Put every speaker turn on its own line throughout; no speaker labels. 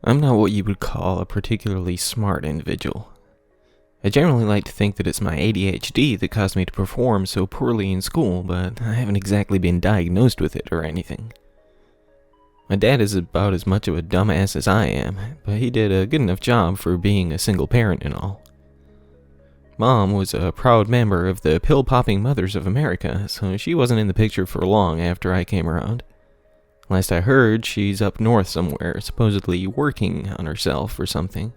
I'm not what you would call a particularly smart individual. I generally like to think that it's my ADHD that caused me to perform so poorly in school, but I haven't exactly been diagnosed with it or anything. My dad is about as much of a dumbass as I am, but he did a good enough job for being a single parent and all. Mom was a proud member of the Pill-Popping Mothers of America, so she wasn't in the picture for long after I came around. Last I heard, she's up north somewhere, supposedly working on herself or something.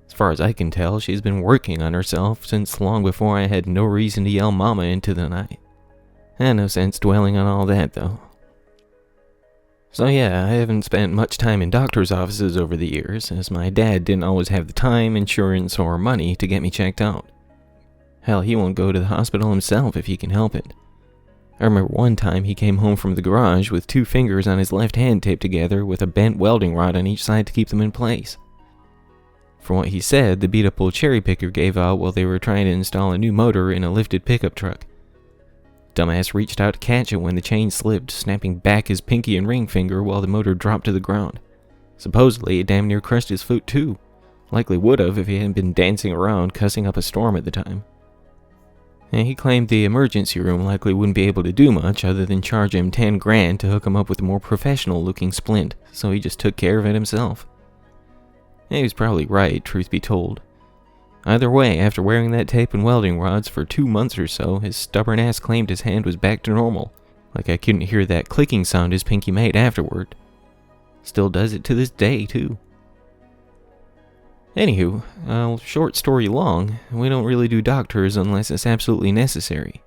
As far as I can tell, she's been working on herself since long before I had no reason to yell mama into the night. No sense dwelling on all that, though. So yeah, I haven't spent much time in doctor's offices over the years, as my dad didn't always have the time, insurance, or money to get me checked out. Hell, he won't go to the hospital himself if he can help it. I remember one time he came home from the garage with 2 fingers on his left hand taped together with a bent welding rod on each side to keep them in place. From what he said, the beat-up old cherry picker gave out while they were trying to install a new motor in a lifted pickup truck. Dumbass reached out to catch it when the chain slipped, snapping back his pinky and ring finger while the motor dropped to the ground. Supposedly, it damn near crushed his foot too. Likely would have if he hadn't been dancing around cussing up a storm at the time. And he claimed the emergency room likely wouldn't be able to do much other than charge him 10 grand to hook him up with a more professional looking splint, so he just took care of it himself. And he was probably right, truth be told. Either way, after wearing that tape and welding rods for 2 months or so, his stubborn ass claimed his hand was back to normal, like I couldn't hear that clicking sound his pinky made afterward. Still does it to this day, too. Anywho, short story long, we don't really do doctors unless it's absolutely necessary.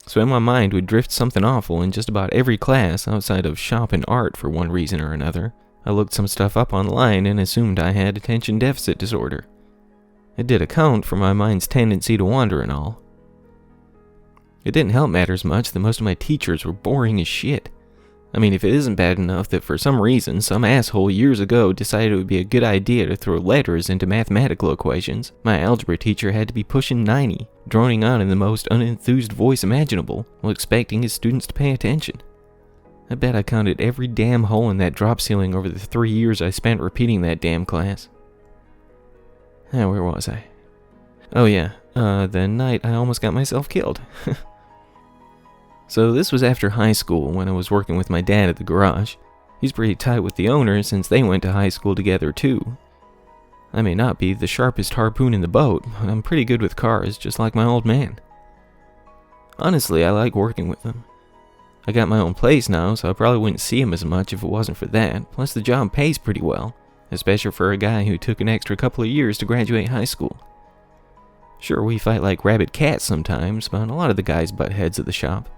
So in my mind would drift something awful in just about every class outside of shop and art for one reason or another. I looked some stuff up online and assumed I had attention deficit disorder. It did account for my mind's tendency to wander and all. It didn't help matters much that most of my teachers were boring as shit. I mean, if it isn't bad enough that for some reason some asshole years ago decided it would be a good idea to throw letters into mathematical equations, my algebra teacher had to be pushing 90, droning on in the most unenthused voice imaginable, while expecting his students to pay attention. I bet I counted every damn hole in that drop ceiling over the 3 years I spent repeating that damn class. Where was I? Oh yeah, the night I almost got myself killed. So this was after high school when I was working with my dad at the garage. He's pretty tight with the owner since they went to high school together too. I may not be the sharpest harpoon in the boat, but I'm pretty good with cars, just like my old man. Honestly, I like working with him. I got my own place now, so I probably wouldn't see him as much if it wasn't for that, plus the job pays pretty well, especially for a guy who took an extra couple of years to graduate high school. Sure, we fight like rabid cats sometimes, but a lot of the guys butt heads at the shop.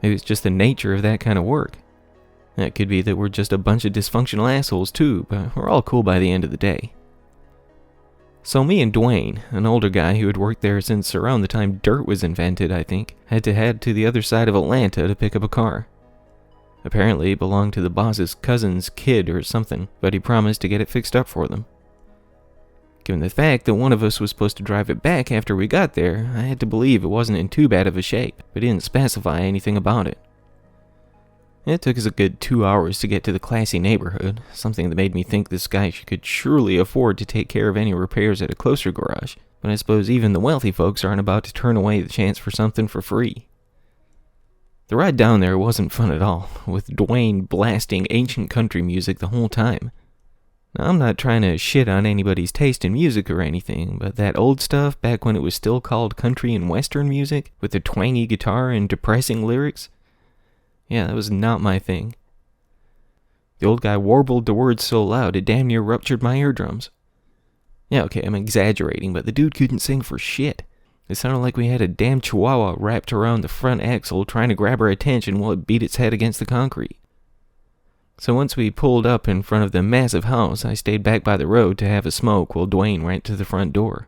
Maybe it's just the nature of that kind of work. It could be that we're just a bunch of dysfunctional assholes too, but we're all cool by the end of the day. So me and Dwayne, an older guy who had worked there since around the time dirt was invented, I think, had to head to the other side of Atlanta to pick up a car. Apparently it belonged to the boss's cousin's kid or something, but he promised to get it fixed up for them. Given the fact that one of us was supposed to drive it back after we got there, I had to believe it wasn't in too bad of a shape, but he didn't specify anything about it. It took us a good 2 hours to get to the classy neighborhood, something that made me think this guy could surely afford to take care of any repairs at a closer garage, but I suppose even the wealthy folks aren't about to turn away the chance for something for free. The ride down there wasn't fun at all, with Dwayne blasting ancient country music the whole time. Now, I'm not trying to shit on anybody's taste in music or anything, but that old stuff back when it was still called country and western music, with the twangy guitar and depressing lyrics, yeah, that was not my thing. The old guy warbled the words so loud it damn near ruptured my eardrums. Yeah, okay, I'm exaggerating, but the dude couldn't sing for shit. It sounded like we had a damn chihuahua wrapped around the front axle trying to grab our attention while it beat its head against the concrete. So once we pulled up in front of the massive house, I stayed back by the road to have a smoke while Dwayne went to the front door.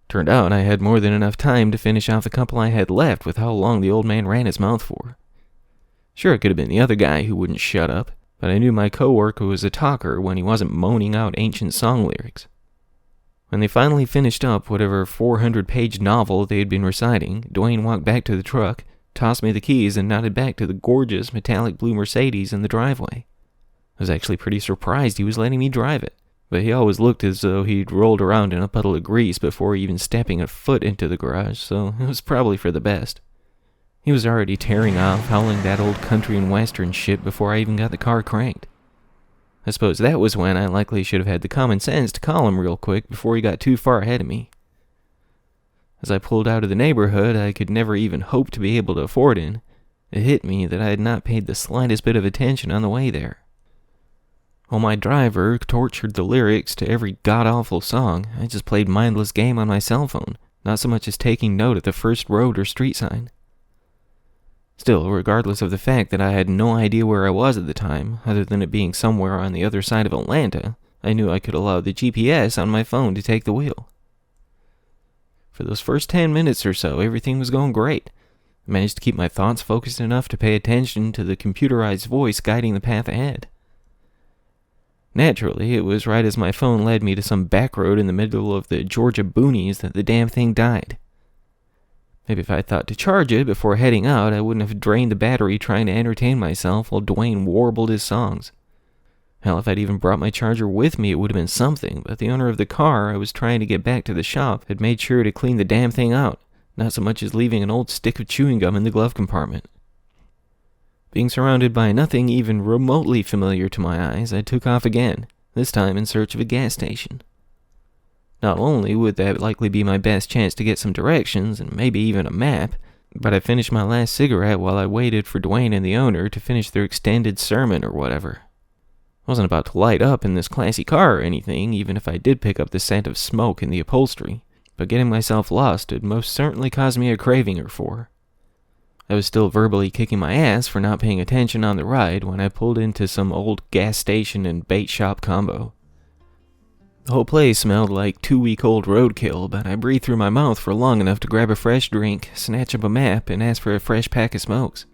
Turned out I had more than enough time to finish off the couple I had left with how long the old man ran his mouth for. Sure, it could have been the other guy who wouldn't shut up, but I knew my coworker was a talker when he wasn't moaning out ancient song lyrics. When they finally finished up whatever 400-page novel they had been reciting, Dwayne walked back to the truck, tossed me the keys, and nodded back to the gorgeous metallic blue Mercedes in the driveway. I was actually pretty surprised he was letting me drive it, but he always looked as though he'd rolled around in a puddle of grease before even stepping a foot into the garage, so it was probably for the best. He was already tearing off, howling that old country and western shit before I even got the car cranked. I suppose that was when I likely should have had the common sense to call him real quick before he got too far ahead of me. As I pulled out of the neighborhood I could never even hope to be able to afford in, it hit me that I had not paid the slightest bit of attention on the way there. While my driver tortured the lyrics to every god-awful song, I just played mindless game on my cell phone, not so much as taking note of the first road or street sign. Still, regardless of the fact that I had no idea where I was at the time, other than it being somewhere on the other side of Atlanta, I knew I could allow the GPS on my phone to take the wheel. For those first 10 minutes or so, everything was going great. I managed to keep my thoughts focused enough to pay attention to the computerized voice guiding the path ahead. Naturally, it was right as my phone led me to some back road in the middle of the Georgia boonies that the damn thing died. Maybe if I thought to charge it before heading out, I wouldn't have drained the battery trying to entertain myself while Dwayne warbled his songs. Hell, if I'd even brought my charger with me, it would have been something, but the owner of the car I was trying to get back to the shop had made sure to clean the damn thing out, not so much as leaving an old stick of chewing gum in the glove compartment. Being surrounded by nothing even remotely familiar to my eyes, I took off again, this time in search of a gas station. Not only would that likely be my best chance to get some directions, and maybe even a map, but I finished my last cigarette while I waited for Dwayne and the owner to finish their extended sermon or whatever. I wasn't about to light up in this classy car or anything, even if I did pick up the scent of smoke in the upholstery, but getting myself lost had most certainly caused me a craving or four. I was still verbally kicking my ass for not paying attention on the ride when I pulled into some old gas station and bait shop combo. The whole place smelled like 2-week-old roadkill, but I breathed through my mouth for long enough to grab a fresh drink, snatch up a map, and ask for a fresh pack of smokes.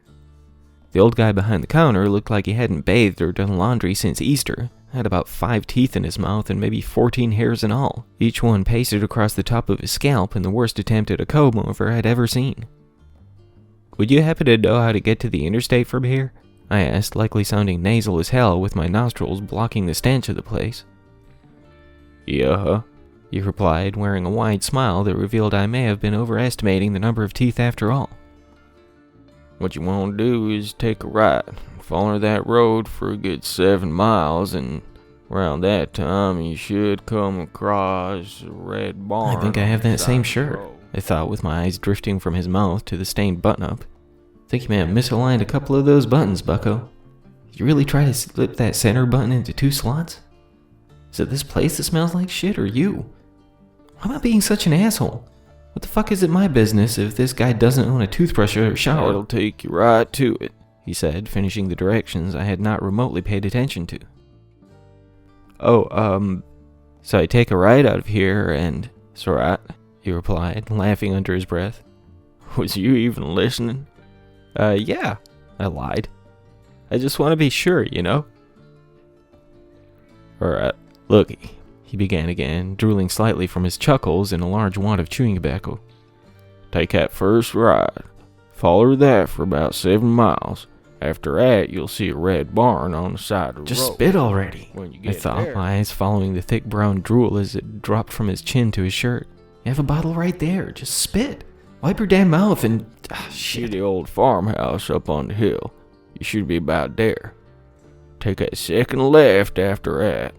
The old guy behind the counter looked like he hadn't bathed or done laundry since Easter, had about 5 teeth in his mouth and maybe 14 hairs in all, each one pasted across the top of his scalp in the worst attempt at a comb-over I'd ever seen. "Would you happen to know how to get to the interstate from here?" I asked, likely sounding nasal as hell with my nostrils blocking the stench of the place. "Yeah," he replied, wearing a wide smile that revealed I may have been overestimating the number of teeth after all. "What you want to do is take a right, follow that road for a good 7 miles, and around that time you should come across a red barn." I think I have that same shirt, I thought with my eyes drifting from his mouth to the stained button-up. Think you may have misaligned a couple of those buttons, bucko. Did you really try to slip that center button into 2 slots? Is it this place that smells like shit, or you? Why am I being such an asshole? What the fuck is it my business if this guy doesn't own a toothbrush or a shower? "It'll take you right to it," he said, finishing the directions I had not remotely paid attention to. So I take a right out of here and..." "It's alright," he replied, laughing under his breath. "Was you even listening?" Yeah," I lied. "I just want to be sure, you know?" "Alright, looky," he began again, drooling slightly from his chuckles and a large wad of chewing tobacco. "Take that first right. Follow that for about 7 miles. After that, you'll see a red barn on the side of the road." "Just spit already," I thought, my eyes following the thick brown drool as it dropped from his chin to his shirt. "You have a bottle right there. Just spit. Wipe your damn mouth and..."
"See the old farmhouse up on the hill. You should be about there. Take a second left after that.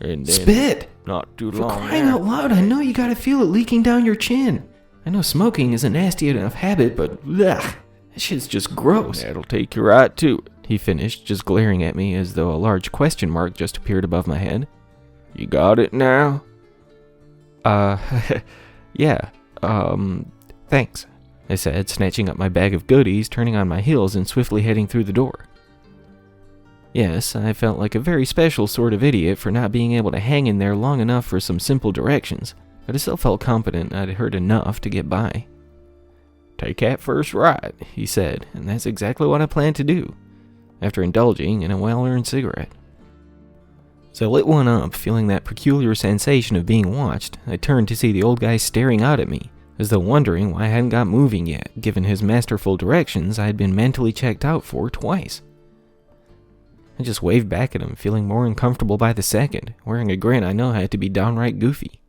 And then
Spit!
Not too
For
long
crying out loud, I know you gotta feel it leaking down your chin. I know smoking is a nasty enough habit, but ugh, that shit's just gross.
That'll take you right to it,"
he finished, just glaring at me as though a large question mark just appeared above my head.
"You got it now?"
Yeah, thanks," I said, snatching up my bag of goodies, turning on my heels and swiftly heading through the door. Yes, I felt like a very special sort of idiot for not being able to hang in there long enough for some simple directions, but I still felt confident I'd heard enough to get by.
"Take that first right,"
he said, and that's exactly what I planned to do, after indulging in a well-earned cigarette. As I lit one up, feeling that peculiar sensation of being watched, I turned to see the old guy staring out at me, as though wondering why I hadn't got moving yet, given his masterful directions I had been mentally checked out for twice. I just waved back at him, feeling more uncomfortable by the second, wearing a grin I know had to be downright goofy.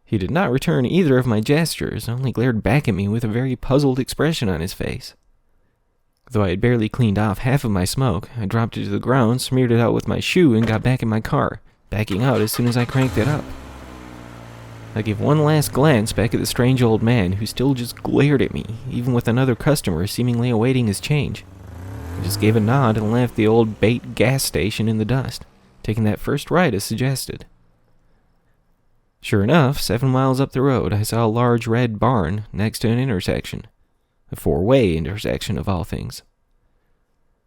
He did not return either of my gestures, only glared back at me with a very puzzled expression on his face. Though I had barely cleaned off half of my smoke, I dropped it to the ground, smeared it out with my shoe, and got back in my car, backing out as soon as I cranked it up. I gave one last glance back at the strange old man, who still just glared at me, even with another customer seemingly awaiting his change. I just gave a nod and left the old bait gas station in the dust, taking that first right as suggested. Sure enough, 7 miles up the road, I saw a large red barn next to an intersection. A four-way intersection of all things.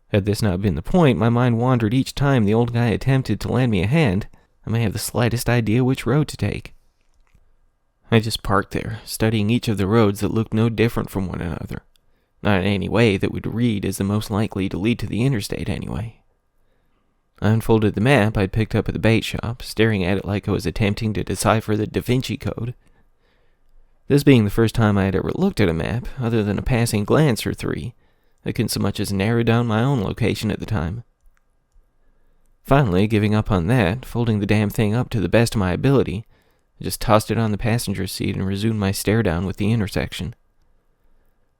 Had this not been the point, my mind wandered each time the old guy attempted to lend me a hand. I may have the slightest idea which road to take. I just parked there, studying each of the roads that looked no different from one another. Not in any way that would read as the most likely to lead to the interstate anyway. I unfolded the map I'd picked up at the bait shop, staring at it like I was attempting to decipher the Da Vinci Code. This being the first time I had ever looked at a map, other than a passing glance or three, I couldn't so much as narrow down my own location at the time. Finally, giving up on that, folding the damn thing up to the best of my ability, I just tossed it on the passenger seat and resumed my stare down with the intersection.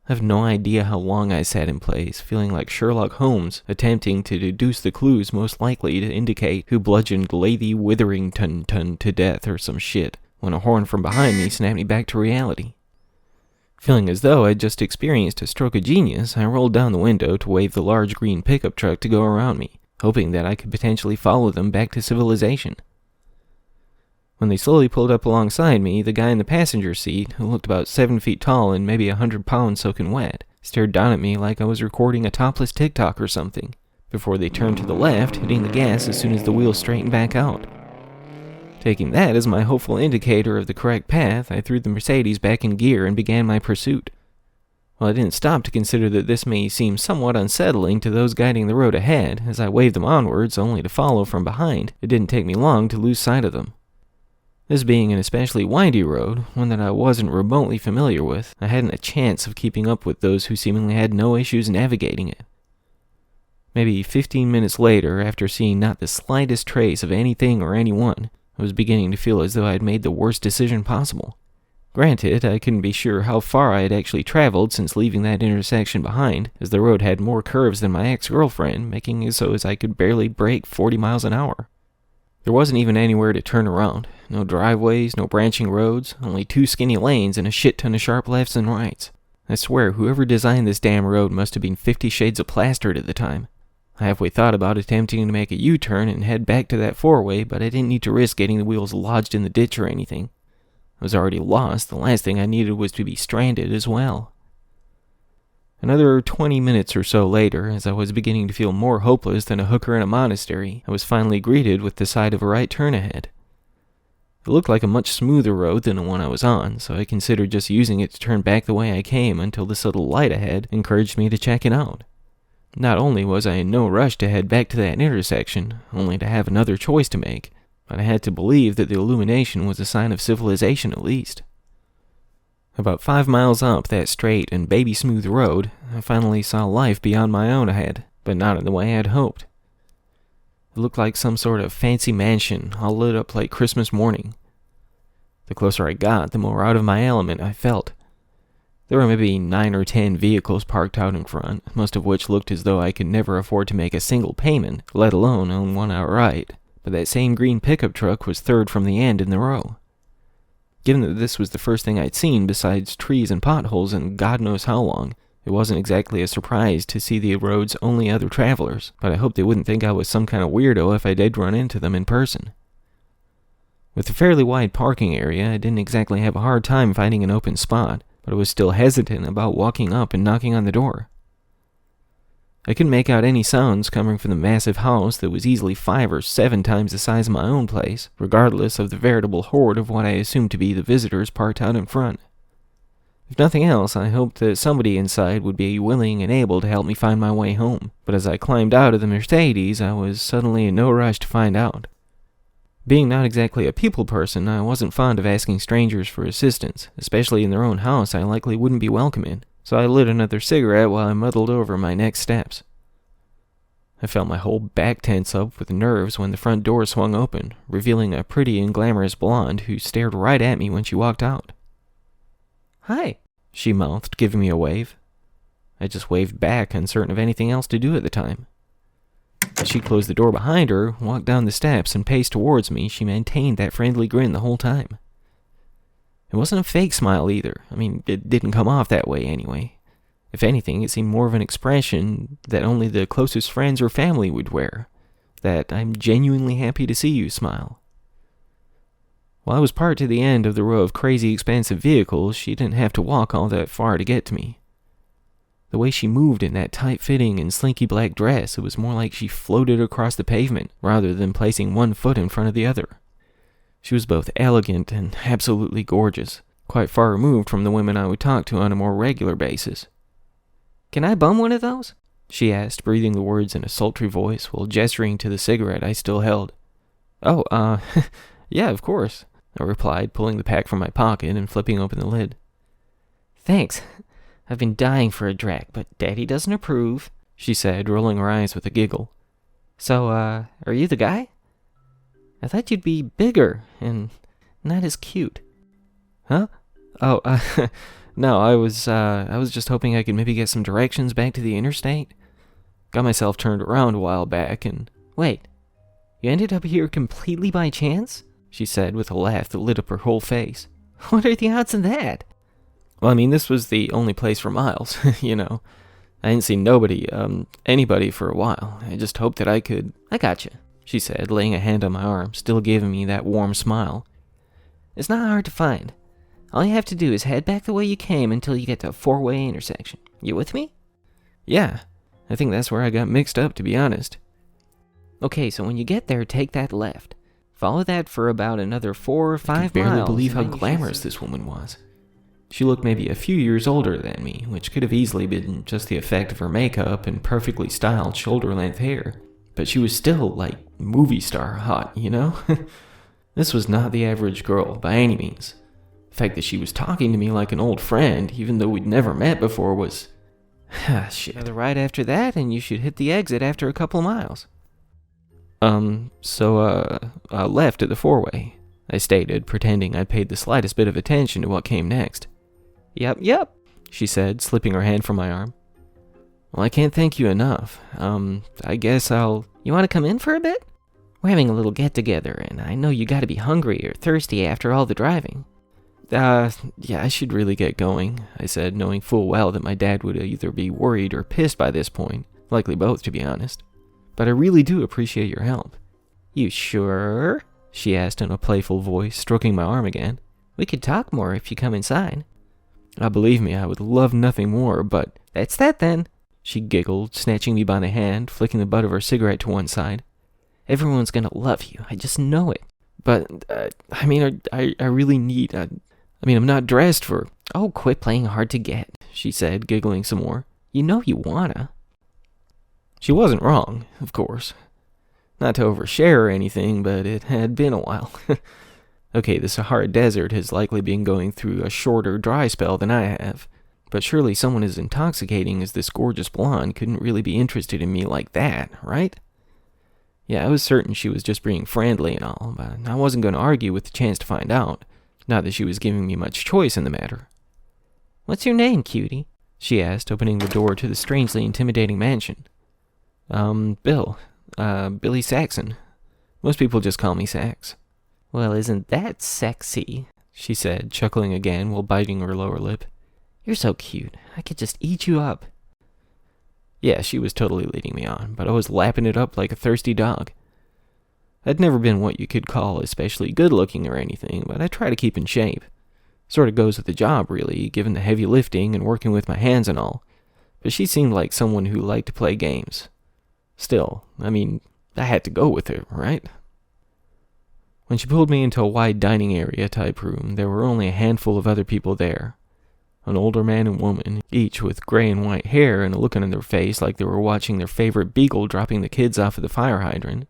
I have no idea how long I sat in place, feeling like Sherlock Holmes, attempting to deduce the clues most likely to indicate who bludgeoned Lady Witherington to death or some shit, when a horn from behind me snapped me back to reality. Feeling as though I'd just experienced a stroke of genius, I rolled down the window to wave the large green pickup truck to go around me, hoping that I could potentially follow them back to civilization. When they slowly pulled up alongside me, the guy in the passenger seat, who looked about 7 feet tall and maybe 100 pounds soaking wet, stared down at me like I was recording a topless TikTok or something, before they turned to the left, hitting the gas as soon as the wheels straightened back out. Taking that as my hopeful indicator of the correct path, I threw the Mercedes back in gear and began my pursuit. While I didn't stop to consider that this may seem somewhat unsettling to those guiding the road ahead, as I waved them onwards only to follow from behind, it didn't take me long to lose sight of them. This being an especially windy road, one that I wasn't remotely familiar with, I hadn't a chance of keeping up with those who seemingly had no issues navigating it. Maybe 15 minutes later, after seeing not the slightest trace of anything or anyone, I was beginning to feel as though I had made the worst decision possible. Granted, I couldn't be sure how far I had actually traveled since leaving that intersection behind, as the road had more curves than my ex-girlfriend, making it so as I could barely break 40 miles an hour. There wasn't even anywhere to turn around. No driveways, no branching roads, only 2 skinny lanes and a shit ton of sharp lefts and rights. I swear, whoever designed this damn road must have been 50 shades of plastered at the time. I halfway thought about attempting to make a U-turn and head back to that four-way, but I didn't need to risk getting the wheels lodged in the ditch or anything. I was already lost. The last thing I needed was to be stranded as well. Another 20 minutes or so later, as I was beginning to feel more hopeless than a hooker in a monastery, I was finally greeted with the sight of a right turn ahead. It looked like a much smoother road than the one I was on, so I considered just using it to turn back the way I came until this little light ahead encouraged me to check it out. Not only was I in no rush to head back to that intersection, only to have another choice to make, but I had to believe that the illumination was a sign of civilization at least. About 5 miles up that straight and baby-smooth road, I finally saw life beyond my own ahead, but not in the way I had hoped. It looked like some sort of fancy mansion, all lit up like Christmas morning. The closer I got, the more out of my element I felt. There were maybe 9 or 10 vehicles parked out in front, most of which looked as though I could never afford to make a single payment, let alone own one outright, but that same green pickup truck was third from the end in the row. Given that this was the first thing I'd seen besides trees and potholes in God knows how long, it wasn't exactly a surprise to see the road's only other travelers, but I hoped they wouldn't think I was some kind of weirdo if I did run into them in person. With a fairly wide parking area, I didn't exactly have a hard time finding an open spot, but I was still hesitant about walking up and knocking on the door. I couldn't make out any sounds coming from the massive house that was easily 5 or 7 times the size of my own place, regardless of the veritable horde of what I assumed to be the visitors parked out in front. If nothing else, I hoped that somebody inside would be willing and able to help me find my way home, but as I climbed out of the Mercedes, I was suddenly in no rush to find out. Being not exactly a people person, I wasn't fond of asking strangers for assistance, especially in their own house I likely wouldn't be welcome in. So I lit another cigarette while I muddled over my next steps. I felt my whole back tense up with nerves when the front door swung open, revealing a pretty and glamorous blonde who stared right at me when she walked out. "Hi," she mouthed, giving me a wave. I just waved back, uncertain of anything else to do at the time. As she closed the door behind her, walked down the steps, and paced towards me, she maintained that friendly grin the whole time. It wasn't a fake smile either. I mean, it didn't come off that way anyway. If anything, it seemed more of an expression that only the closest friends or family would wear. That "I'm genuinely happy to see you" smile. While I was parked to the end of the row of crazy expensive vehicles, she didn't have to walk all that far to get to me. The way she moved in that tight-fitting and slinky black dress, it was more like she floated across the pavement, rather than placing one foot in front of the other. She was both elegant and absolutely gorgeous, quite far removed from the women I would talk to on a more regular basis. "Can I bum one of those?" she asked, breathing the words in a sultry voice while gesturing to the cigarette I still held. "Oh, yeah, of course," I replied, pulling the pack from my pocket and flipping open the lid. "Thanks. I've been dying for a drag, but Daddy doesn't approve," she said, rolling her eyes with a giggle. "So, are you the guy? I thought you'd be bigger and not as cute." "Huh? Oh, no, I was just hoping I could maybe get some directions back to the interstate. Got myself turned around a while back and..." "Wait, you ended up here completely by chance?" she said with a laugh that lit up her whole face. "What are the odds of that?" "Well, I mean, this was the only place for miles, you know. I hadn't seen anybody for a while. I just hoped that I could..." "I gotcha," she said, laying a hand on my arm, still giving me that warm smile. "It's not hard to find. All you have to do is head back the way you came until you get to a four-way intersection. You with me?" "Yeah, I think that's where I got mixed up, to be honest." "Okay, so when you get there, take that left. Follow that for about another 4 or 5 miles. I could barely believe how glamorous this woman was. She looked maybe a few years older than me, which could have easily been just the effect of her makeup and perfectly styled shoulder-length hair. But she was still, like, movie star hot, you know? This was not the average girl, by any means. The fact that she was talking to me like an old friend, even though we'd never met before, was... shit. "Another right after that, and you should hit the exit after a couple miles." Left at the four-way," I stated, pretending I'd paid the slightest bit of attention to what came next. Yep, she said, slipping her hand from my arm. "Well, I can't thank you enough. I guess I'll..." "You want to come in for a bit? We're having a little get-together, and I know you gotta be hungry or thirsty after all the driving." Yeah, I should really get going," I said, knowing full well that my dad would either be worried or pissed by this point, likely both, to be honest. "But I really do appreciate your help." "You sure?" she asked in a playful voice, stroking my arm again. "We could talk more if you come inside." Believe me, I would love nothing more, but..." "That's that then," she giggled, snatching me by the hand, flicking the butt of her cigarette to one side. "Everyone's gonna love you, I just know it." "But, I really need... I'm not dressed for..." "Oh, quit playing hard to get," she said, giggling some more. "You know you wanna." She wasn't wrong, of course. Not to overshare or anything, but it had been a while. Okay, the Sahara Desert has likely been going through a shorter dry spell than I have, but surely someone as intoxicating as this gorgeous blonde couldn't really be interested in me like that, right? Yeah, I was certain she was just being friendly and all, but I wasn't going to argue with the chance to find out, not that she was giving me much choice in the matter. "What's your name, cutie?" she asked, opening the door to the strangely intimidating mansion. Bill. Billy Saxon. Most people just call me Sax." "Well, isn't that sexy?" she said, chuckling again while biting her lower lip. "You're so cute. I could just eat you up." Yeah, she was totally leading me on, but I was lapping it up like a thirsty dog. I'd never been what you could call especially good-looking or anything, but I try to keep in shape. Sort of goes with the job, really, given the heavy lifting and working with my hands and all. But she seemed like someone who liked to play games. Still, I had to go with her, right? When she pulled me into a wide dining area type room, there were only a handful of other people there. An older man and woman, each with gray and white hair and a look on their face like they were watching their favorite beagle dropping the kids off of the fire hydrant.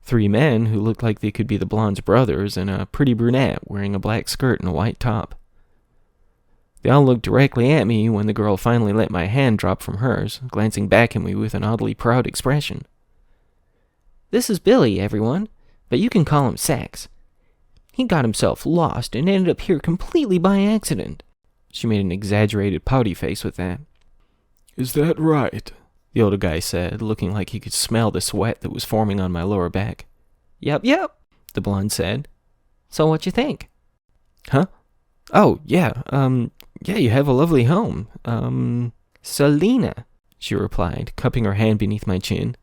3 men who looked like they could be the blonde's brothers, and a pretty brunette wearing a black skirt and a white top. They all looked directly at me when the girl finally let my hand drop from hers, glancing back at me with an oddly proud expression.
This is Billy, everyone, but you can call him Sax. He got himself lost and ended up here completely by accident."
She made an exaggerated pouty face with that.
"Is that right?"
the older guy said, looking like he could smell the sweat that was forming on my lower back.
Yep, the blonde said. "So what you think?"
"Huh? Oh, yeah, you have a lovely home.
Selena,"
she replied, cupping her hand beneath my chin.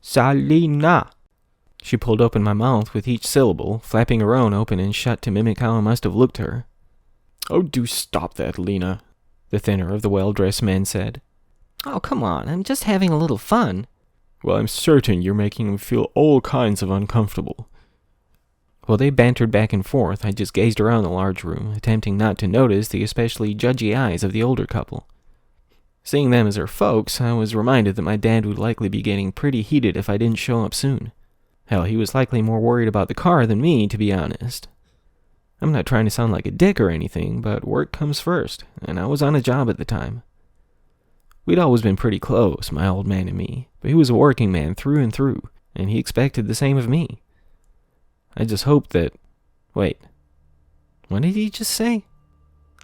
"Salina."
She pulled open my mouth with each syllable, flapping her own open and shut to mimic how I must have looked to her.
"Oh, do stop that, Lena,"
the thinner of the well-dressed men said.
"Oh, come on, I'm just having a little fun."
"Well, I'm certain you're making him feel all kinds of uncomfortable."
While they bantered back and forth, I just gazed around the large room, attempting not to notice the especially judgy eyes of the older couple. Seeing them as her folks, I was reminded that my dad would likely be getting pretty heated if I didn't show up soon. Hell, he was likely more worried about the car than me, to be honest. I'm not trying to sound like a dick or anything, but work comes first, and I was on a job at the time. We'd always been pretty close, my old man and me, but he was a working man through and through, and he expected the same of me. I just hoped that... Wait. What did he just say?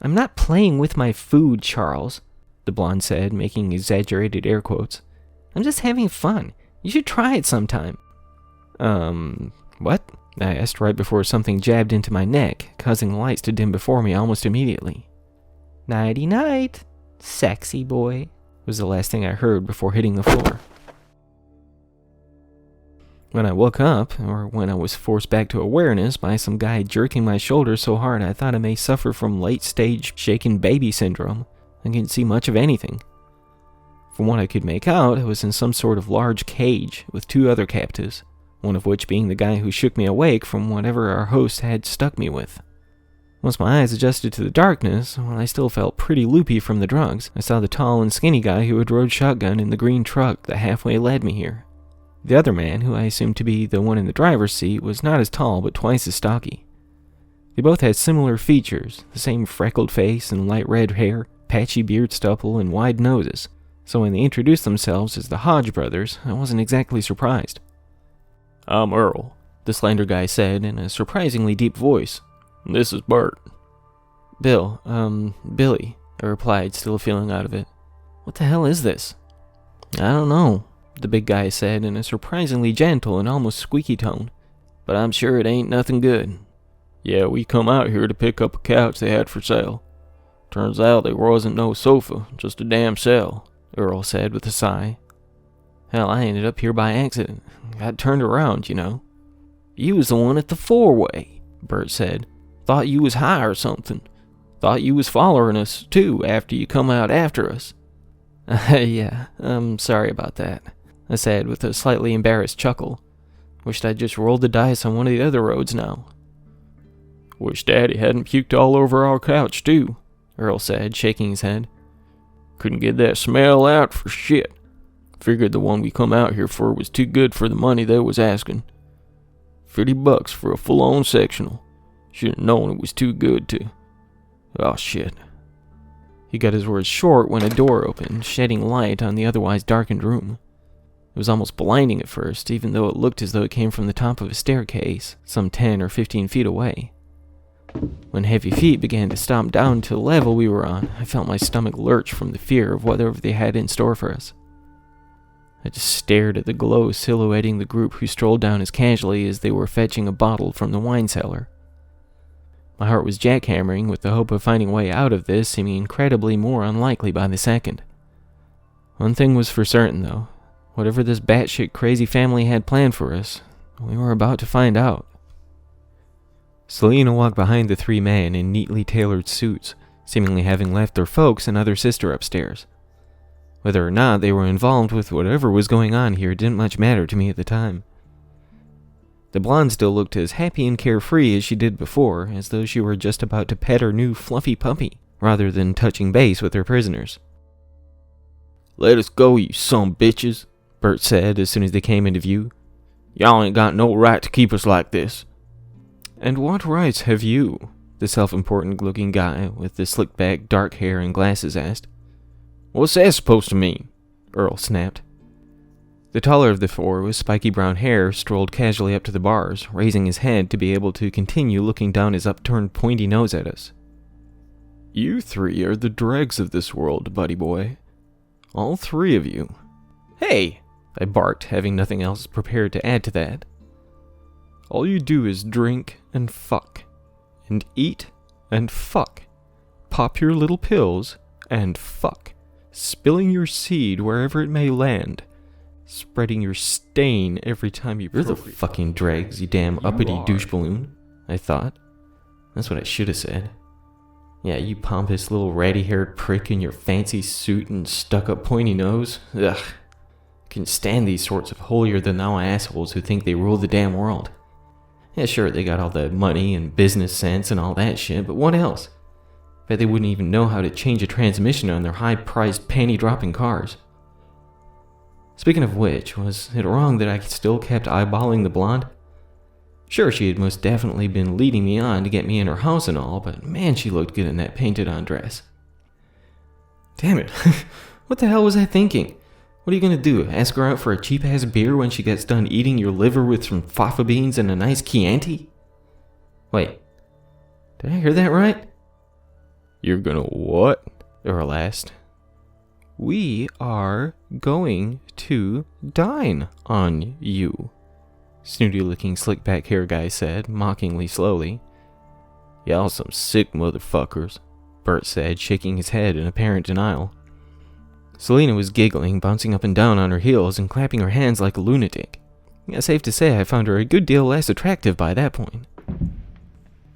"I'm not playing with my food, Charles," the blonde said, making exaggerated air quotes. "I'm just having fun. You should try it sometime."
What? I asked right before something jabbed into my neck, causing the lights to dim before me almost immediately.
"Nighty-night, sexy boy,"
was the last thing I heard before hitting the floor. When I woke up, or when I was forced back to awareness by some guy jerking my shoulder so hard I thought I may suffer from late-stage shaken baby syndrome, I couldn't see much of anything. From what I could make out, I was in some sort of large cage with two other captives, one of which being the guy who shook me awake from whatever our host had stuck me with. Once my eyes adjusted to the darkness, while I still felt pretty loopy from the drugs, I saw the tall and skinny guy who had rode shotgun in the green truck that halfway led me here. The other man, who I assumed to be the one in the driver's seat, was not as tall but twice as stocky. They both had similar features, the same freckled face and light red hair, patchy beard stubble, and wide noses, so when they introduced themselves as the Hodge brothers, I wasn't exactly surprised.
"I'm Earl,"
the slender guy said in a surprisingly deep voice.
"This is Bert."
Billy, I replied, still feeling out of it. "What the hell is this?" "I don't know," the big guy said in a surprisingly gentle and almost squeaky tone, "but I'm sure it ain't nothing good."
"Yeah, we come out here to pick up a couch they had for sale. Turns out there wasn't no sofa, just a damn cell,"
Earl said with a sigh. "Hell, I ended up here by accident. Got turned around, you know."
"You was the one at the four-way," Bert said. "Thought you was high or something. Thought you was following us, too, after you come out after us."
Yeah, I'm sorry about that," I said with a slightly embarrassed chuckle. "Wished I'd just rolled the dice on one of the other roads now."
"Wish Daddy hadn't puked all over our couch, too," Earl said, shaking his head. "Couldn't get that smell out for shit. Figured the one we come out here for was too good for the money they was asking. $50 for a full-on sectional. Should've known it was too good to... Oh, shit."
He got his words short when a door opened, shedding light on the otherwise darkened room. It was almost blinding at first, even though it looked as though it came from the top of a staircase, some 10 or 15 feet away. When heavy feet began to stomp down to the level we were on, I felt my stomach lurch from the fear of whatever they had in store for us. I just stared at the glow silhouetting the group who strolled down as casually as they were fetching a bottle from the wine cellar. My heart was jackhammering with the hope of finding a way out of this seeming incredibly more unlikely by the second. One thing was for certain, though. Whatever this batshit crazy family had planned for us, we were about to find out. Selena walked behind the three men in neatly tailored suits, seemingly having left their folks and other sister upstairs. Whether or not they were involved with whatever was going on here didn't much matter to me at the time. The blonde still looked as happy and carefree as she did before, as though she were just about to pet her new fluffy puppy, rather than touching base with her prisoners.
"Let us go, you some bitches," Bert said as soon as they came into view. "Y'all ain't got no right to keep us like this."
"And what rights have you?" the self-important looking guy with the slicked back dark hair and glasses asked.
"What's that supposed to mean?"
Earl snapped. The taller of the four, with spiky brown hair, strolled casually up to the bars, raising his head to be able to continue looking down his upturned pointy nose at us.
You three are the dregs of this world, buddy boy. All three of you.
Hey! I barked, having nothing else prepared to add to that.
All you do is drink and fuck. And eat and fuck. Pop your little pills and fuck. Spilling your seed wherever it may land. Spreading your stain every time you...
You're the fucking dregs, you damn uppity douche balloon, I thought. That's what I should have said. Yeah, you pompous little ratty-haired prick in your fancy suit and stuck-up pointy nose. Ugh. Couldn't stand these sorts of holier-than-thou assholes who think they rule the damn world. Yeah, sure, they got all the money and business sense and all that shit, but what else? Bet they wouldn't even know how to change a transmission on their high-priced, panty-dropping cars. Speaking of which, was it wrong that I still kept eyeballing the blonde? Sure, she had most definitely been leading me on to get me in her house and all, but man, she looked good in that painted-on dress. Damn it, what the hell was I thinking? What are you gonna do, ask her out for a cheap-ass beer when she gets done eating your liver with some fava beans and a nice Chianti? Wait, did I hear that right?
You're gonna what?
Earl asked. We are going to dine on you, snooty-looking slick-back hair guy said, mockingly slowly.
Y'all some sick motherfuckers,
Bert said, shaking his head in apparent denial. Selena was giggling, bouncing up and down on her heels and clapping her hands like a lunatic. Yeah, safe to say I found her a good deal less attractive by that point.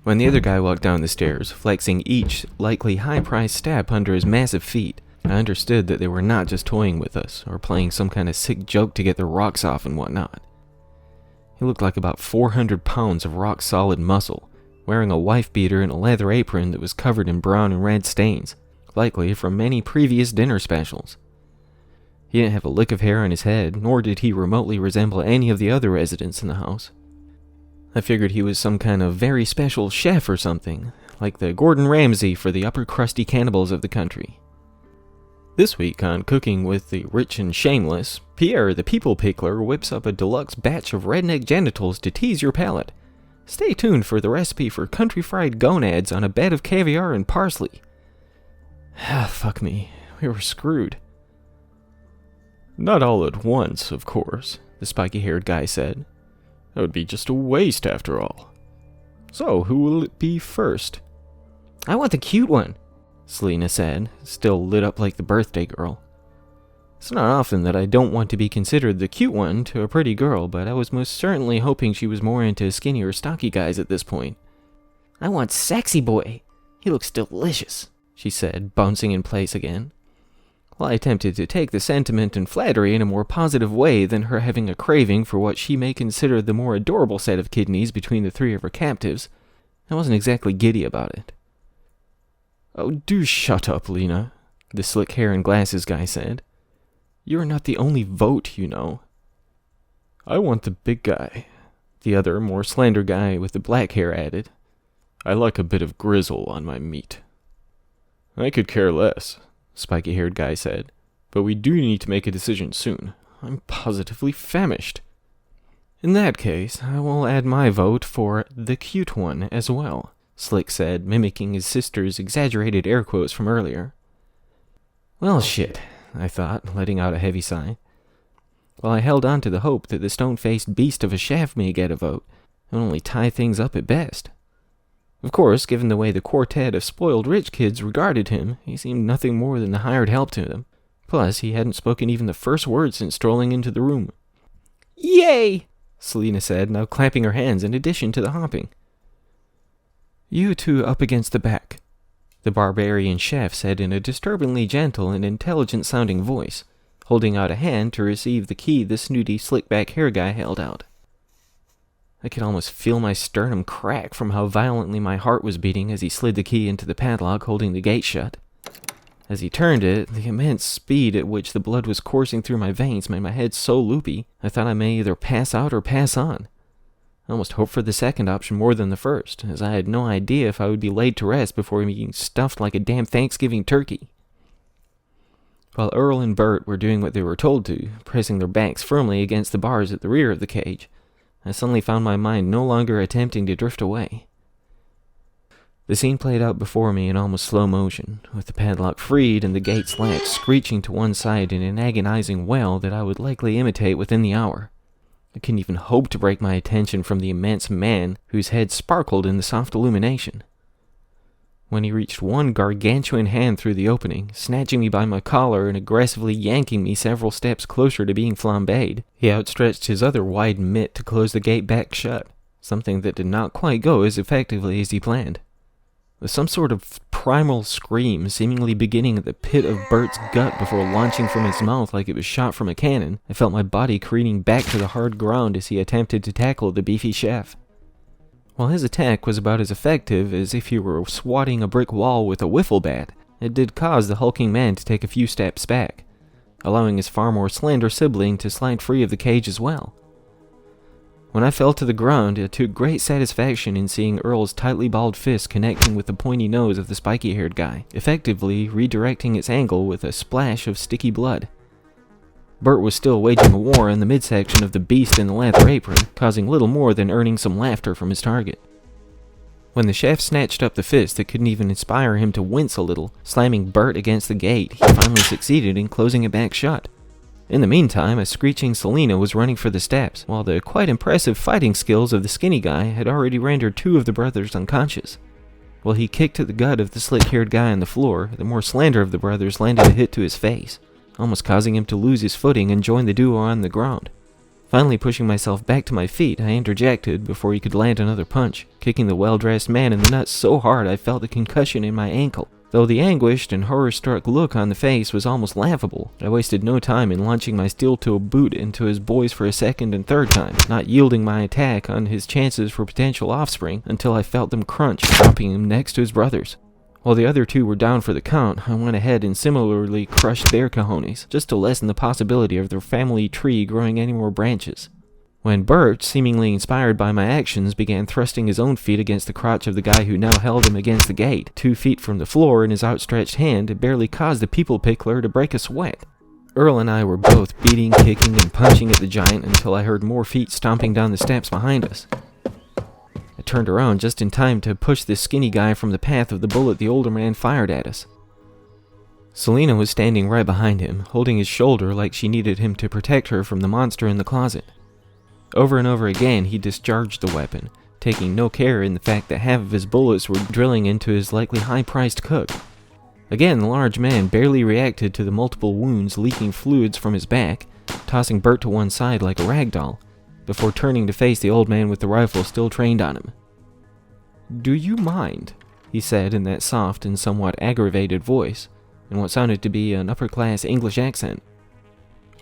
When the other guy walked down the stairs, flexing each likely high-priced step under his massive feet, I understood that they were not just toying with us, or playing some kind of sick joke to get their rocks off and whatnot. He looked like about 400 pounds of rock-solid muscle, wearing a wife-beater and a leather apron that was covered in brown and red stains, likely from many previous dinner specials. He didn't have a lick of hair on his head, nor did he remotely resemble any of the other residents in the house. I figured he was some kind of very special chef or something, like the Gordon Ramsay for the upper crusty cannibals of the country. This week on Cooking with the Rich and Shameless, Pierre the People Pickler whips up a deluxe batch of redneck genitals to tease your palate. Stay tuned for the recipe for country fried gonads on a bed of caviar and parsley. Ah, fuck me. We were screwed.
Not all at once, of course, the spiky-haired guy said. That would be just a waste after all. So, who will it be first?
I want the cute one,
Selena said, still lit up like the birthday girl. It's not often that I don't want to be considered the cute one to a pretty girl, but I was most certainly hoping she was more into skinny or stocky guys at this point.
I want sexy boy. He looks delicious,
she said, bouncing in place again. While I attempted to take the sentiment and flattery in a more positive way than her having a craving for what she may consider the more adorable set of kidneys between the three of her captives, I wasn't exactly giddy about it.
Oh, do shut up, Lena,
the slick hair and glasses guy said.
You're not the only vote, you know. I want the big guy,
the other, more slender guy with the black hair added.
I like a bit of grizzle on my meat. I could care less, spiky-haired guy said, but we do need to make a decision soon. I'm positively famished.
In that case, I will add my vote for the cute one as well, Slick said, mimicking his sister's exaggerated air quotes from earlier. Well, shit, I thought, letting out a heavy sigh. While I held on to the hope that the stone-faced beast of a chef may get a vote, it would only tie things up at best. Of course, given the way the quartet of spoiled rich kids regarded him, he seemed nothing more than the hired help to them. Plus, he hadn't spoken even the first word since strolling into the room.
Yay!
Selena said, now clapping her hands in addition to the hopping. You two up against the back, the barbarian chef said in a disturbingly gentle and intelligent-sounding voice, holding out a hand to receive the key the snooty, slick-back hair guy held out. I could almost feel my sternum crack from how violently my heart was beating as he slid the key into the padlock holding the gate shut. As he turned it, the immense speed at which the blood was coursing through my veins made my head so loopy, I thought I may either pass out or pass on. I almost hoped for the second option more than the first, as I had no idea if I would be laid to rest before being stuffed like a damn Thanksgiving turkey. While Earl and Bert were doing what they were told to, pressing their backs firmly against the bars at the rear of the cage, I suddenly found my mind no longer attempting to drift away. The scene played out before me in almost slow motion, with the padlock freed and the gates latched, screeching to one side in an agonizing wail that I would likely imitate within the hour. I couldn't even hope to break my attention from the immense man whose head sparkled in the soft illumination. When he reached one gargantuan hand through the opening, snatching me by my collar and aggressively yanking me several steps closer to being flambéed, he outstretched his other wide mitt to close the gate back shut, something that did not quite go as effectively as he planned. With some sort of primal scream seemingly beginning at the pit of Bert's gut before launching from his mouth like it was shot from a cannon, I felt my body careening back to the hard ground as he attempted to tackle the beefy chef. While his attack was about as effective as if he were swatting a brick wall with a wiffle bat, it did cause the hulking man to take a few steps back, allowing his far more slender sibling to slide free of the cage as well. When I fell to the ground, I took great satisfaction in seeing Earl's tightly balled fist connecting with the pointy nose of the spiky-haired guy, effectively redirecting its angle with a splash of sticky blood. Bert was still waging a war in the midsection of the beast in the leather apron, causing little more than earning some laughter from his target. When the chef snatched up the fist that couldn't even inspire him to wince a little, slamming Bert against the gate, he finally succeeded in closing it back shut. In the meantime, a screeching Selena was running for the steps, while the quite impressive fighting skills of the skinny guy had already rendered two of the brothers unconscious. While he kicked at the gut of the slick-haired guy on the floor, the more slender of the brothers landed a hit to his face, almost causing him to lose his footing and join the duo on the ground. Finally pushing myself back to my feet, I interjected before he could land another punch, kicking the well-dressed man in the nuts so hard I felt a concussion in my ankle. Though the anguished and horror-struck look on the face was almost laughable, I wasted no time in launching my steel-toe boot into his boys for a second and third time, not yielding my attack on his chances for potential offspring until I felt them crunch, dropping him next to his brothers. While the other two were down for the count, I went ahead and similarly crushed their cojones, just to lessen the possibility of their family tree growing any more branches. When Bert, seemingly inspired by my actions, began thrusting his own feet against the crotch of the guy who now held him against the gate, 2 feet from the floor in his outstretched hand, it barely caused the people pickler to break a sweat. Earl and I were both beating, kicking, and punching at the giant until I heard more feet stomping down the steps behind us. I turned around just in time to push the skinny guy from the path of the bullet the older man fired at us. Selena was standing right behind him, holding his shoulder like she needed him to protect her from the monster in the closet. Over and over again, he discharged the weapon, taking no care in the fact that half of his bullets were drilling into his likely high-priced cook. Again, the large man barely reacted to the multiple wounds leaking fluids from his back, tossing Bert to one side like a rag doll, before turning to face the old man with the rifle still trained on him. "Do you mind?" he said in that soft and somewhat aggravated voice, in what sounded to be an upper-class English accent.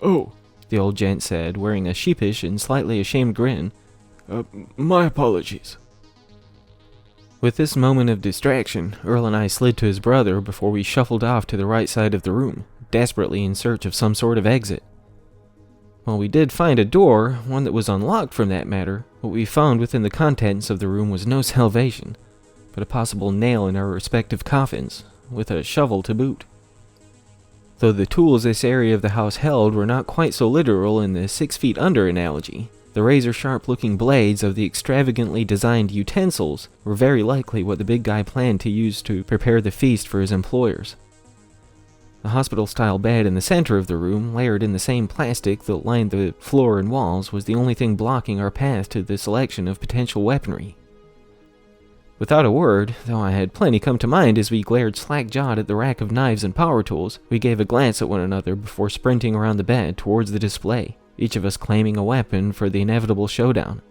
"Oh,"
the old gent said, wearing a sheepish and slightly ashamed grin.
My apologies."
With this moment of distraction, Earl and I slid to his brother before we shuffled off to the right side of the room, desperately in search of some sort of exit. While we did find a door, one that was unlocked from that matter, what we found within the contents of the room was no salvation, but a possible nail in our respective coffins, with a shovel to boot. Though the tools this area of the house held were not quite so literal in the 6 feet under analogy, the razor-sharp looking blades of the extravagantly designed utensils were very likely what the big guy planned to use to prepare the feast for his employers. The hospital-style bed in the center of the room, layered in the same plastic that lined the floor and walls, was the only thing blocking our path to the selection of potential weaponry. Without a word, though I had plenty come to mind as we glared slack-jawed at the rack of knives and power tools, we gave a glance at one another before sprinting around the bed towards the display, each of us claiming a weapon for the inevitable showdown.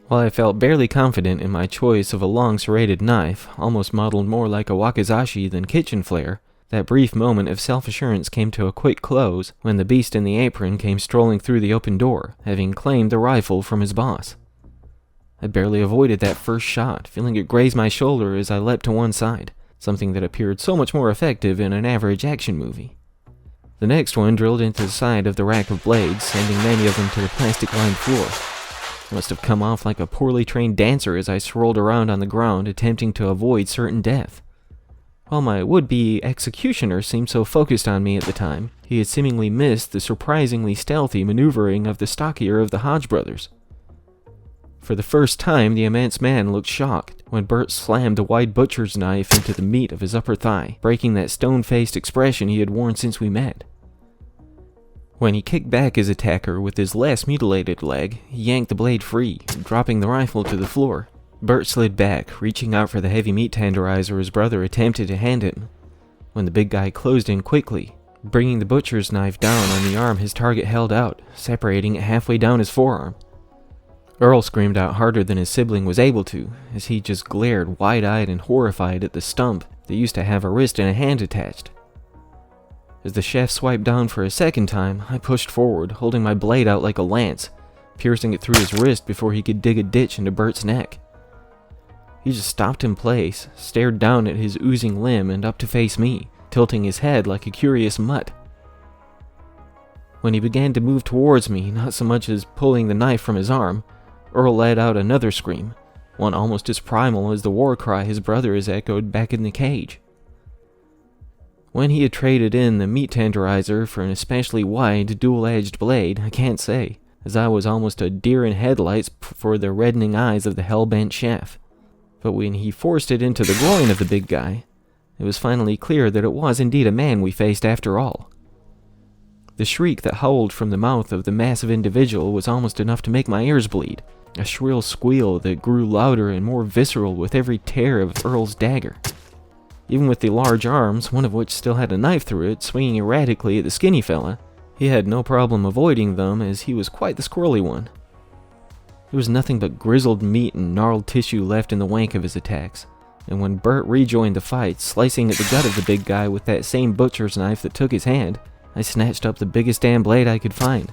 While I felt barely confident in my choice of a long serrated knife, almost modeled more like a wakizashi than kitchen flare, that brief moment of self-assurance came to a quick close when the beast in the apron came strolling through the open door, having claimed the rifle from his boss. I barely avoided that first shot, feeling it graze my shoulder as I leapt to one side, something that appeared so much more effective in an average action movie. The next one drilled into the side of the rack of blades, sending many of them to the plastic-lined floor. I must have come off like a poorly trained dancer as I swirled around on the ground, attempting to avoid certain death. While my would-be executioner seemed so focused on me at the time, he had seemingly missed the surprisingly stealthy maneuvering of the stockier of the Hodge brothers. For the first time, the immense man looked shocked when Bert slammed the wide butcher's knife into the meat of his upper thigh, breaking that stone-faced expression he had worn since we met. When he kicked back his attacker with his less mutilated leg, he yanked the blade free, dropping the rifle to the floor. Bert slid back, reaching out for the heavy meat tenderizer his brother attempted to hand him, when the big guy closed in quickly, bringing the butcher's knife down on the arm his target held out, separating it halfway down his forearm. Earl screamed out harder than his sibling was able to, as he just glared wide-eyed and horrified at the stump that used to have a wrist and a hand attached. As the chef swiped down for a second time, I pushed forward, holding my blade out like a lance, piercing it through his wrist before he could dig a ditch into Bert's neck. He just stopped in place, stared down at his oozing limb and up to face me, tilting his head like a curious mutt. When he began to move towards me, not so much as pulling the knife from his arm, Earl let out another scream, one almost as primal as the war cry his brother has echoed back in the cage. When he had traded in the meat tenderizer for an especially wide, dual-edged blade, I can't say, as I was almost a deer in headlights for the reddening eyes of the hell-bent chef. But when he forced it into the groin of the big guy, it was finally clear that it was indeed a man we faced after all. The shriek that howled from the mouth of the massive individual was almost enough to make my ears bleed, a shrill squeal that grew louder and more visceral with every tear of Earl's dagger. Even with the large arms, one of which still had a knife through it, swinging erratically at the skinny fella, he had no problem avoiding them as he was quite the squirrely one. There was nothing but grizzled meat and gnarled tissue left in the wake of his attacks, and when Bert rejoined the fight, slicing at the gut of the big guy with that same butcher's knife that took his hand, I snatched up the biggest damn blade I could find.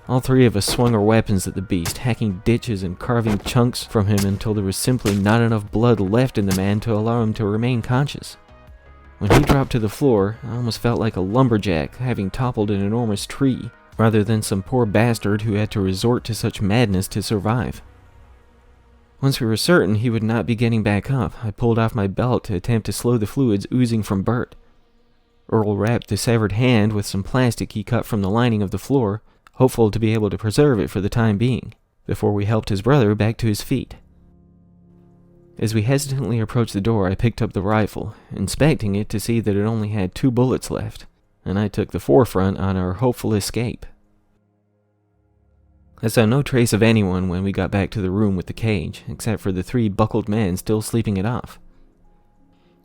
All three of us swung our weapons at the beast, hacking ditches and carving chunks from him until there was simply not enough blood left in the man to allow him to remain conscious. When he dropped to the floor, I almost felt like a lumberjack having toppled an enormous tree, rather than some poor bastard who had to resort to such madness to survive. Once we were certain he would not be getting back up, I pulled off my belt to attempt to slow the fluids oozing from Bert. Earl wrapped the severed hand with some plastic he cut from the lining of the floor, hopeful to be able to preserve it for the time being, before we helped his brother back to his feet. As we hesitantly approached the door, I picked up the rifle, inspecting it to see that it only had 2 bullets left, and I took the forefront on our hopeful escape. I saw no trace of anyone when we got back to the room with the cage, except for the 3 buckled men still sleeping it off.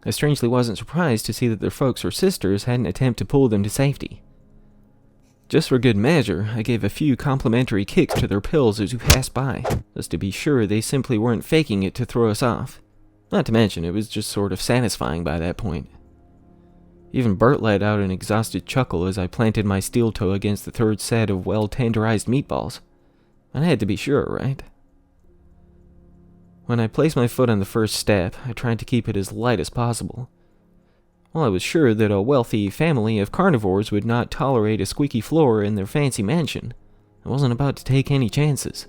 I strangely wasn't surprised to see that their folks or sisters hadn't attempted to pull them to safety. Just for good measure, I gave a few complimentary kicks to their pills as we passed by, just to be sure they simply weren't faking it to throw us off. Not to mention, it was just sort of satisfying by that point. Even Bert let out an exhausted chuckle as I planted my steel toe against the 3rd set of well-tenderized meatballs. I had to be sure, right? When I placed my foot on the first step, I tried to keep it as light as possible. While I was sure that a wealthy family of carnivores would not tolerate a squeaky floor in their fancy mansion, I wasn't about to take any chances.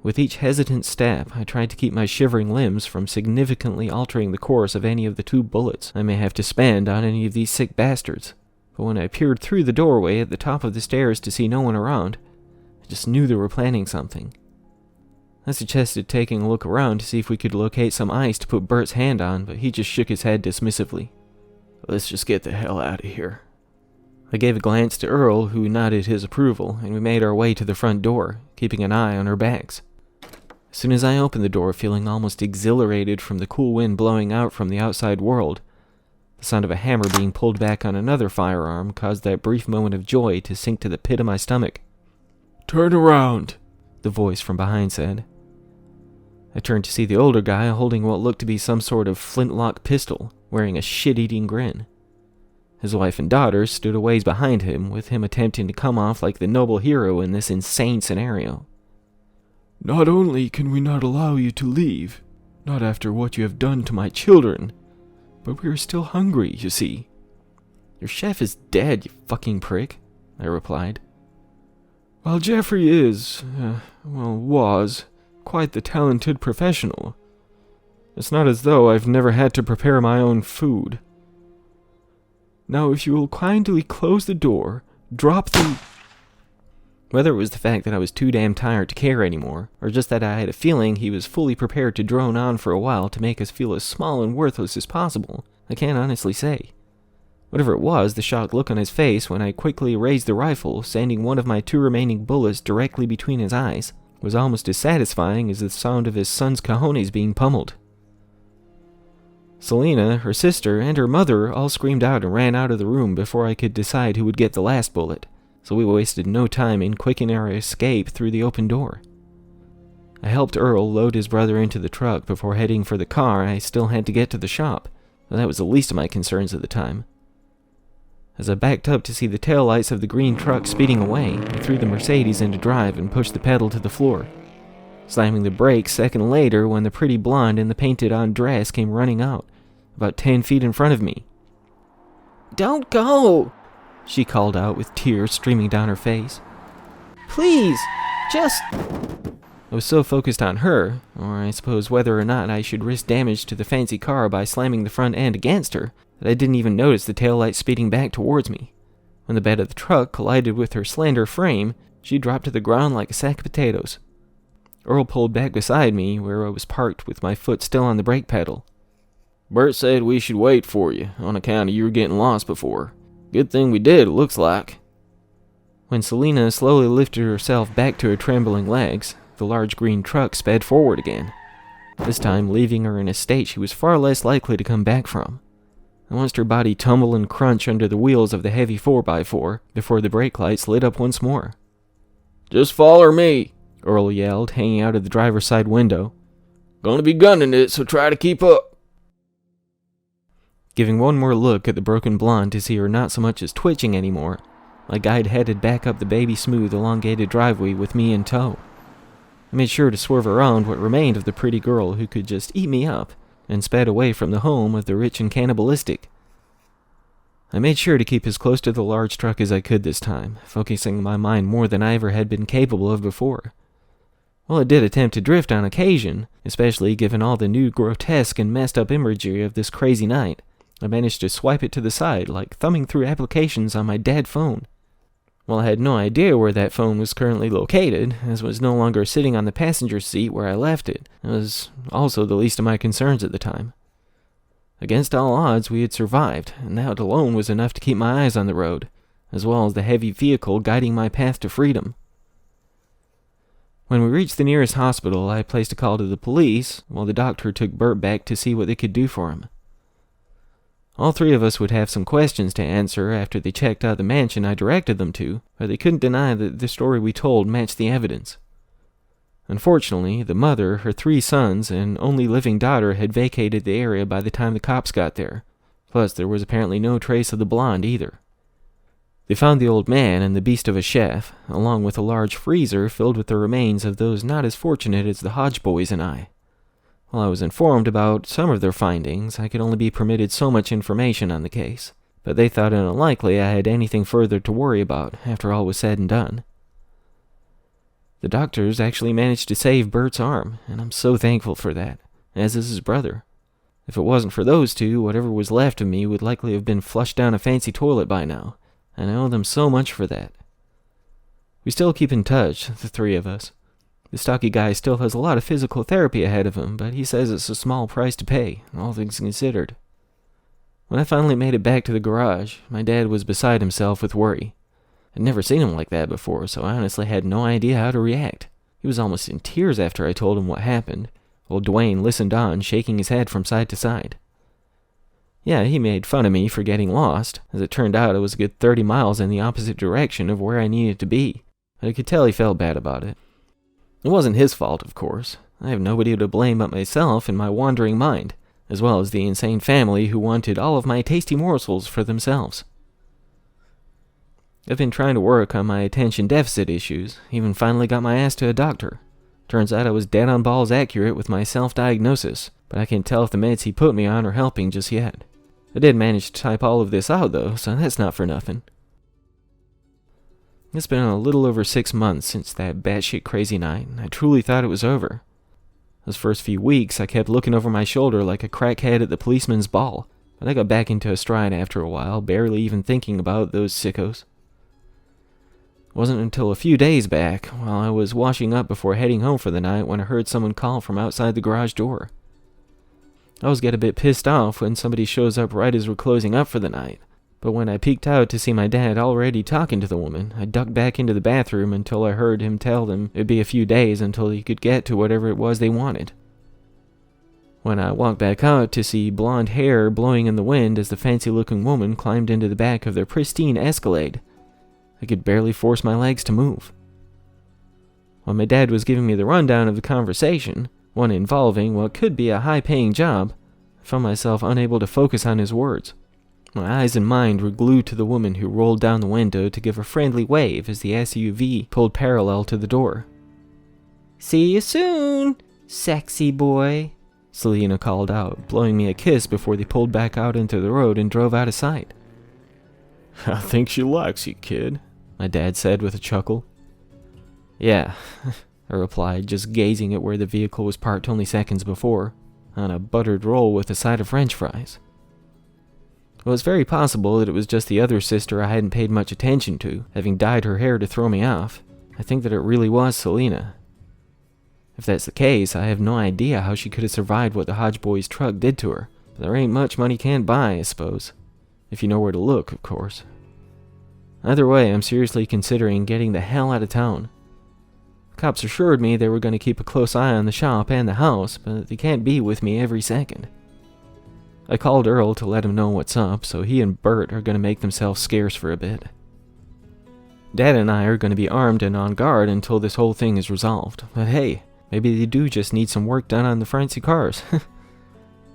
With each hesitant step, I tried to keep my shivering limbs from significantly altering the course of any of the 2 bullets I may have to spend on any of these sick bastards. But when I peered through the doorway at the top of the stairs to see no one around, I just knew they were planning something. I suggested taking a look around to see if we could locate some ice to put Bert's hand on, but he just shook his head dismissively.
Let's just get the hell out of here.
I gave a glance to Earl, who nodded his approval, and we made our way to the front door, keeping an eye on our backs. As soon as I opened the door, feeling almost exhilarated from the cool wind blowing out from the outside world, the sound of a hammer being pulled back on another firearm caused that brief moment of joy to sink to the pit of my stomach.
Turn around,
the voice from behind said. I turned to see the older guy holding what looked to be some sort of flintlock pistol, wearing a shit-eating grin. His wife and daughter stood a ways behind him, with him attempting to come off like the noble hero in this insane scenario.
Not only can we not allow you to leave, not after what you have done to my children, but we are still hungry, you see.
Your chef is dead, you fucking prick, I replied.
While Jeffrey was, quite the talented professional, It's not as though I've never had to prepare my own food. Now, if you will kindly close the door, drop the...
Whether it was the fact that I was too damn tired to care anymore, or just that I had a feeling he was fully prepared to drone on for a while to make us feel as small and worthless as possible, I can't honestly say. Whatever it was, the shocked look on his face when I quickly raised the rifle, sending one of my 2 remaining bullets directly between his eyes, was almost as satisfying as the sound of his son's cojones being pummeled. Selena, her sister, and her mother all screamed out and ran out of the room before I could decide who would get the last bullet, so we wasted no time in quickening our escape through the open door. I helped Earl load his brother into the truck before heading for the car I still had to get to the shop, though that was the least of my concerns at the time. As I backed up to see the taillights of the green truck speeding away, I threw the Mercedes into drive and pushed the pedal to the floor, slamming the brakes a second later when the pretty blonde in the painted-on dress came running out, about 10 feet in front of me.
Don't go!
She called out with tears streaming down her face.
Please, just...
I was so focused on her, or I suppose whether or not I should risk damage to the fancy car by slamming the front end against her, that I didn't even notice the taillight speeding back towards me. When the bed of the truck collided with her slender frame, she dropped to the ground like a sack of potatoes. Earl pulled back beside me, where I was parked with my foot still on the brake pedal.
Bert said we should wait for you, on account of you were getting lost before. Good thing we did, it looks like.
When Selena slowly lifted herself back to her trembling legs, the large green truck sped forward again, this time leaving her in a state she was far less likely to come back from. I watched her body tumble and crunch under the wheels of the heavy 4x4 before the brake lights lit up once more.
Just follow me,
Earl yelled, hanging out of the driver's side window.
Gonna be gunning it, so try to keep up.
Giving one more look at the broken blonde to see her not so much as twitching anymore, my guide headed back up the baby-smooth, elongated driveway with me in tow. I made sure to swerve around what remained of the pretty girl who could just eat me up, and sped away from the home of the rich and cannibalistic. I made sure to keep as close to the large truck as I could this time, focusing my mind more than I ever had been capable of before. While it did attempt to drift on occasion, especially given all the new grotesque and messed up imagery of this crazy night, I managed to swipe it to the side like thumbing through applications on my dead phone. While I had no idea where that phone was currently located, as it was no longer sitting on the passenger seat where I left it, it was also the least of my concerns at the time. Against all odds, we had survived, and that alone was enough to keep my eyes on the road, as well as the heavy vehicle guiding my path to freedom. When we reached the nearest hospital, I placed a call to the police, while the doctor took Bert back to see what they could do for him. All 3 of us would have some questions to answer after they checked out the mansion I directed them to, but they couldn't deny that the story we told matched the evidence. Unfortunately, the mother, her 3 sons, and only living daughter had vacated the area by the time the cops got there. Plus, there was apparently no trace of the blonde either. They found the old man and the beast of a chef, along with a large freezer filled with the remains of those not as fortunate as the Hodge boys and I. While I was informed about some of their findings, I could only be permitted so much information on the case, but they thought it unlikely I had anything further to worry about after all was said and done. The doctors actually managed to save Bert's arm, and I'm so thankful for that, as is his brother. If it wasn't for those 2, whatever was left of me would likely have been flushed down a fancy toilet by now, and I owe them so much for that. We still keep in touch, the 3 of us. The stocky guy still has a lot of physical therapy ahead of him, but he says it's a small price to pay, all things considered. When I finally made it back to the garage, my dad was beside himself with worry. I'd never seen him like that before, so I honestly had no idea how to react. He was almost in tears after I told him what happened, while Dwayne listened on, shaking his head from side to side. Yeah, he made fun of me for getting lost. As it turned out, it was a good 30 miles in the opposite direction of where I needed to be, but I could tell he felt bad about it. It wasn't his fault, of course. I have nobody to blame but myself and my wandering mind, as well as the insane family who wanted all of my tasty morsels for themselves. I've been trying to work on my attention deficit issues, even finally got my ass to a doctor. Turns out I was dead on balls accurate with my self-diagnosis, but I can't tell if the meds he put me on are helping just yet. I did manage to type all of this out though, so that's not for nothing. It's been a little over 6 months since that batshit crazy night, and I truly thought it was over. Those first few weeks, I kept looking over my shoulder like a crackhead at the policeman's ball, but I got back into a stride after a while, barely even thinking about those sickos. It wasn't until a few days back, while I was washing up before heading home for the night, when I heard someone call from outside the garage door. I always get a bit pissed off when somebody shows up right as we're closing up for the night, but when I peeked out to see my dad already talking to the woman, I ducked back into the bathroom until I heard him tell them it'd be a few days until he could get to whatever it was they wanted. When I walked back out to see blonde hair blowing in the wind as the fancy-looking woman climbed into the back of their pristine Escalade, I could barely force my legs to move. When my dad was giving me the rundown of the conversation, one involving what could be a high-paying job, I found myself unable to focus on his words. My eyes and mind were glued to the woman who rolled down the window to give a friendly wave as the SUV pulled parallel to the door.
"See you soon, sexy boy," Selena called out, blowing me a kiss before they pulled back out into the road and drove out of sight.
"I think she likes you, kid," my dad said with a chuckle.
"Yeah," I replied, just gazing at where the vehicle was parked only seconds before, on a buttered roll with a side of French fries. It was very possible that it was just the other sister I hadn't paid much attention to, having dyed her hair to throw me off. I think that it really was Selena. If that's the case, I have no idea how she could have survived what the Hodge boys' truck did to her. There ain't much money can't buy, I suppose. If you know where to look, of course. Either way, I'm seriously considering getting the hell out of town. The cops assured me they were going to keep a close eye on the shop and the house, but they can't be with me every second. I called Earl to let him know what's up, so he and Bert are going to make themselves scarce for a bit. Dad and I are going to be armed and on guard until this whole thing is resolved. But hey, maybe they do just need some work done on the fancy cars.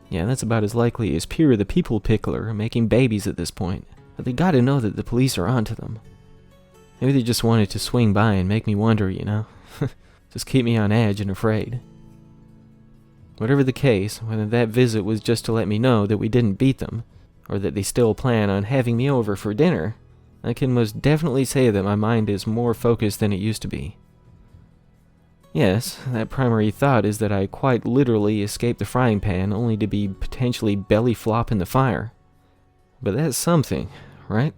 Yeah, that's about as likely as Peter the People Pickler making babies at this point. But they gotta know that the police are onto them. Maybe they just wanted to swing by and make me wonder, you know? Just keep me on edge and afraid. Whatever the case, whether that visit was just to let me know that we didn't beat them, or that they still plan on having me over for dinner, I can most definitely say that my mind is more focused than it used to be. Yes, that primary thought is that I quite literally escaped the frying pan only to be potentially belly flop in the fire. But that's something, right?